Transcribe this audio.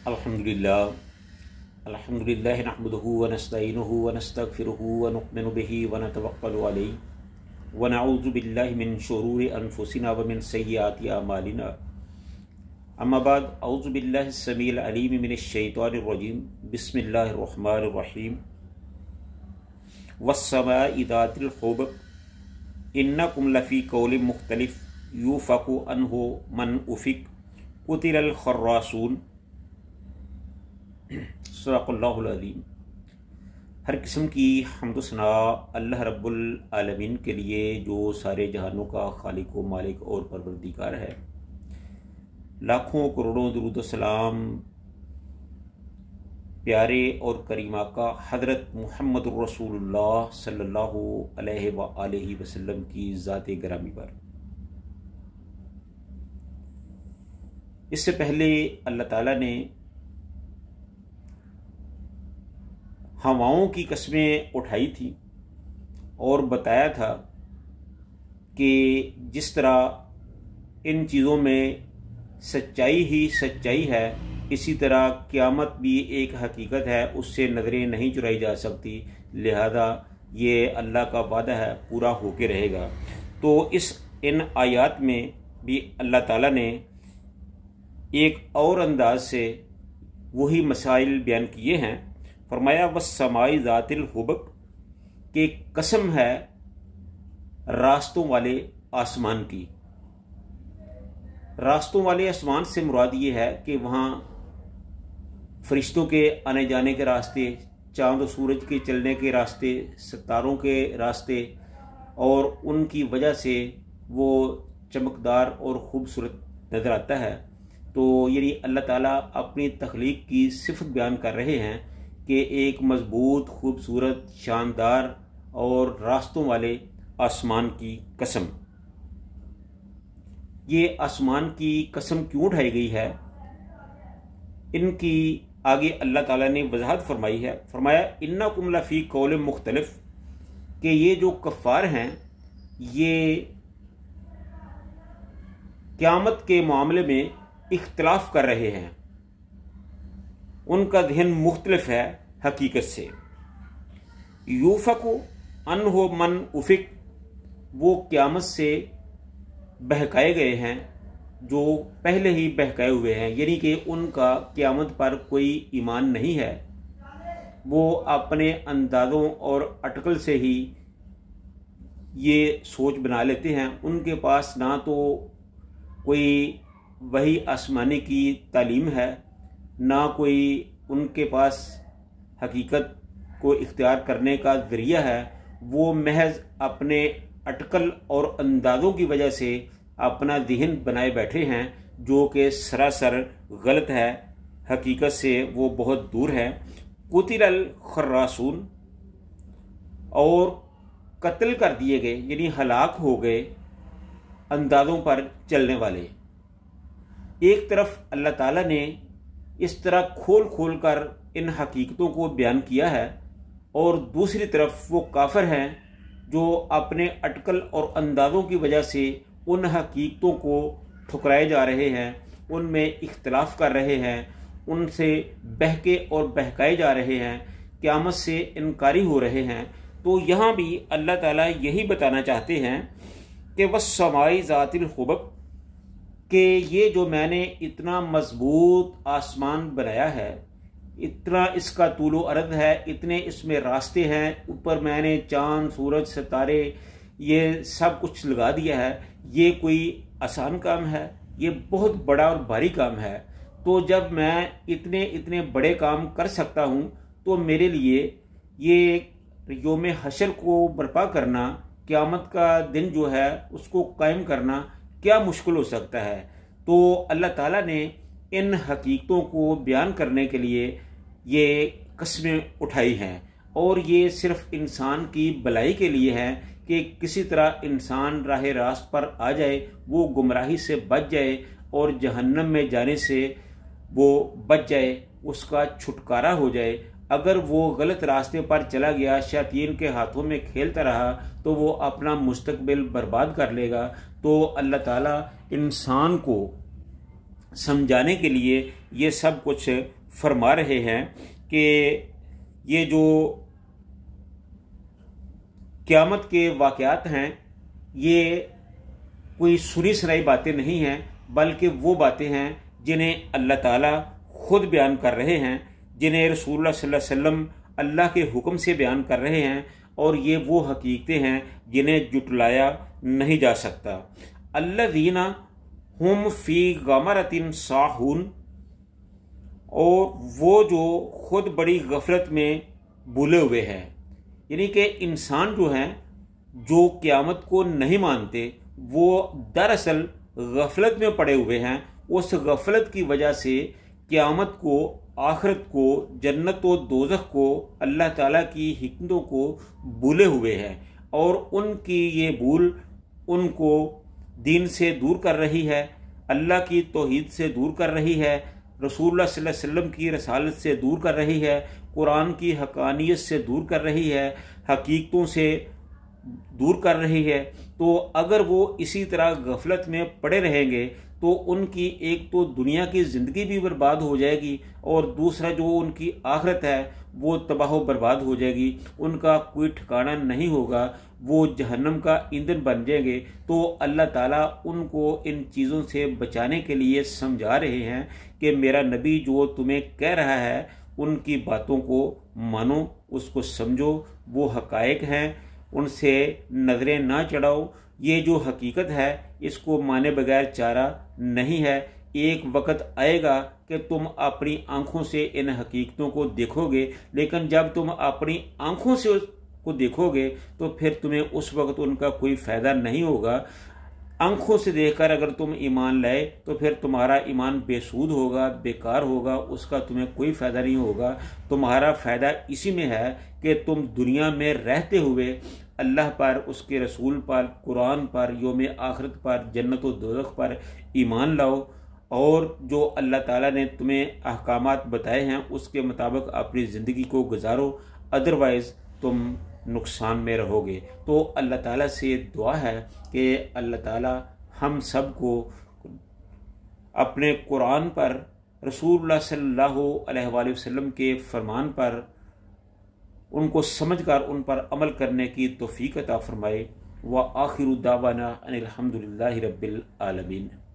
अल्हम्दुलिल्लाह नहमदुहु व नस्तईनुहु व नस्तगफिरुहु व नु'मिनु बिही व नतवक्कलु अलैहि व नऊज़ु बिल्लाहि मिन शुरूरि अनफुसिना व मिन सय्यिआति अमालिना। अम्मा बाद, औज़ु बिल्लाहि स्समीइल अलीम मिनश शैतानिर रजीम। बिस्मिल्लाहिर रहमानिर रहीम। वस्समाइ ज़ातिल हुबुक इन्नकुम लफ़ी क़ौलिन मुख्तलिफ युफ़कु अन्हु मन उफ़िक कुतिलल खर्रासून। सदक़ल्लाहुल अज़ीम। हर किस्म की हम्द सना अल्लाह रब्बुल आलमीन के लिए, जो सारे जहानों का खालिक व मालिक और परवरदिगार है। लाखों करोड़ों दुरूद सलाम प्यारे और करीमा का हज़रत मुहम्मद रसूलुल्लाह सल्लल्लाहु अलैहि व आलिहि वसल्लम की ज़ात गिरामी पर। इससे पहले अल्लाह ताला ने हवाओं की कस्में उठाई थी और बताया था कि जिस तरह इन चीज़ों में सच्चाई ही सच्चाई है, इसी तरह क़यामत भी एक हकीकत है, उससे नज़रें नहीं चुराई जा सकती। लिहाजा ये अल्लाह का वादा है, पूरा होके रहेगा। तो इन आयात में भी अल्लाह ताला ने एक और अंदाज से वही मसाइल बयान किए हैं। फरमाया वस्समाइ ज़ातिल हुबुक, के कसम है रास्तों वाले आसमान की। रास्तों वाले आसमान से मुराद ये है कि वहाँ फरिश्तों के आने जाने के रास्ते, चाँद और सूरज के चलने के रास्ते, सितारों के रास्ते, और उनकी वजह से वो चमकदार और ख़ूबसूरत नज़र आता है। तो यानी अल्लाह ताला अपनी तख्लीक की सिफत बयान कर रहे हैं कि एक मजबूत, खूबसूरत, शानदार और रास्तों वाले आसमान की कसम। ये आसमान की कसम क्यों उठाई गई है, इनकी आगे अल्लाह ताला ने वजाहत फरमाई है। फरमाया इन्नकुम लफ़ी क़ौलिन मुख्तलिफ, कि ये जो कफ़ार हैं ये क़यामत के मामले में इख्तिलाफ कर रहे हैं, उनका ज़हन मुख्तलिफ है हकीकत से। यूफ़कु अन्हु मन उफ़िक, वो क़यामत से बहकाए गए हैं जो पहले ही बहकाए हुए हैं, यानी कि उनका क़यामत पर कोई ईमान नहीं है। वो अपने अंदाज़ों और अटकल से ही ये सोच बना लेते हैं। उनके पास ना तो कोई वही आसमानी की तालीम है, ना कोई उनके पास हकीकत को इख्तियार करने का ज़रिया है। वो महज अपने अटकल और अंदाज़ों की वजह से अपना ज़हन बनाए बैठे हैं, जो कि सरासर गलत है, हकीकत से वो बहुत दूर है। कुतिलल खर्रासून, और कत्ल कर दिए गए, यानी हलाक हो गए अंदाज़ों पर चलने वाले। एक तरफ अल्लाह ताला ने इस तरह खोल खोल कर इन हकीकतों को बयान किया है, और दूसरी तरफ वो काफिर हैं जो अपने अटकल और अंदाज़ों की वजह से उन हकीकतों को ठुकराए जा रहे हैं, उनमें इख्तिलाफ कर रहे हैं, उनसे बहके और बहकाए जा रहे हैं, क़यामत से इनकारी हो रहे हैं। तो यहाँ भी अल्लाह ताला यही बताना चाहते हैं कि वस्समाइ ज़ातिल हुबुक, कि ये जो मैंने इतना मजबूत आसमान बनाया है, इतना इसका तूलो अर्द है, इतने इसमें रास्ते हैं, ऊपर मैंने चाँद, सूरज, सितारे, ये सब कुछ लगा दिया है। ये कोई आसान काम है? ये बहुत बड़ा और भारी काम है। तो जब मैं इतने इतने बड़े काम कर सकता हूँ, तो मेरे लिए ये यौम हशर को बर्पा करना, क़यामत का दिन जो है उसको कायम करना क्या मुश्किल हो सकता है। तो अल्लाह ताला ने इन हकीकतों को बयान करने के लिए ये कस्में उठाई हैं, और ये सिर्फ इंसान की भलाई के लिए है कि किसी तरह इंसान राह रास्त पर आ जाए, वो गुमराही से बच जाए और जहन्नम में जाने से वो बच जाए, उसका छुटकारा हो जाए। अगर वो गलत रास्ते पर चला गया, शैतान के हाथों में खेलता रहा, तो वो अपना मुस्तकबिल बर्बाद कर लेगा। तो अल्लाह ताला इंसान को سمجھانے کے لیے یہ سب کچھ فرما رہے ہیں کہ یہ جو قیامت کے واقعات ہیں یہ کوئی سنی سنائی باتیں نہیں ہیں، بلکہ وہ باتیں ہیں جنہیں اللہ تعالیٰ خود بیان کر رہے ہیں، جنہیں رسول اللہ صلی اللہ علیہ وسلم اللہ کے حکم سے بیان کر رہے ہیں، اور یہ وہ حقیقتیں ہیں جنہیں جٹلایا نہیں جا سکتا۔ الذین ہم فی غمرۃ ساہون، اور وہ جو خود بڑی غفلت میں بھولے ہوئے ہیں، یعنی کہ انسان جو ہیں جو قیامت کو نہیں مانتے وہ دراصل غفلت میں پڑے ہوئے ہیں۔ اس غفلت کی وجہ سے قیامت کو، آخرت کو، جنت و دوزخ کو، اللہ تعالیٰ کی حکمتوں کو بھولے ہوئے ہیں، اور ان کی یہ بھول ان کو دین سے دور کر رہی ہے، اللہ کی توحید سے دور کر رہی ہے، رسول اللہ صلی اللہ علیہ وسلم کی رسالت سے دور کر رہی ہے، قرآن کی حقانیت سے دور کر رہی ہے، حقیقتوں سے دور کر رہی ہے۔ تو اگر وہ اسی طرح غفلت میں پڑے رہیں گے تو ان کی ایک تو دنیا کی زندگی بھی برباد ہو جائے گی، اور دوسرا جو ان کی آخرت ہے وہ تباہ و برباد ہو جائے گی، ان کا کوئی ٹھکانہ نہیں ہوگا، وہ جہنم کا ایندھن بن جائیں گے۔ تو اللہ تعالیٰ ان کو ان چیزوں سے بچانے کے لیے سمجھا رہے ہیں کہ میرا نبی جو تمہیں کہہ رہا ہے ان کی باتوں کو مانو، اس کو سمجھو، وہ حقائق ہیں، ان سے نظریں نہ چڑھاؤ۔ یہ جو حقیقت ہے اس کو مانے بغیر چارہ نہیں ہے۔ ایک وقت آئے گا کہ تم اپنی آنکھوں سے ان حقیقتوں کو دیکھو گے، لیکن جب تم اپنی آنکھوں سے اس کو دیکھو گے تو پھر تمہیں اس وقت ان کا کوئی فائدہ نہیں ہوگا۔ آنکھوں سے دیکھ کر اگر تم ایمان لائے تو پھر تمہارا ایمان بے سود ہوگا، بیکار ہوگا، اس کا تمہیں کوئی فائدہ نہیں ہوگا۔ تمہارا فائدہ اسی میں ہے کہ تم دنیا میں رہتے ہوئے اللہ پر، اس کے رسول پر، قرآن پر، یوم آخرت پر، جنت و دوزخ پر ایمان لاؤ، اور جو اللہ تعالیٰ نے تمہیں احکامات بتائے ہیں اس کے مطابق اپنی زندگی کو گزارو، ادروائز تم نقصان میں رہو گے۔ تو اللہ تعالیٰ سے دعا ہے کہ اللہ تعالیٰ ہم سب کو اپنے قرآن پر، رسول اللہ صلی اللہ علیہ وآلہ وسلم کے فرمان پر، ان کو سمجھ کر ان پر عمل کرنے کی توفیق عطا فرمائے۔ وآخر دعوانا ان الحمد للہ رب العالمین۔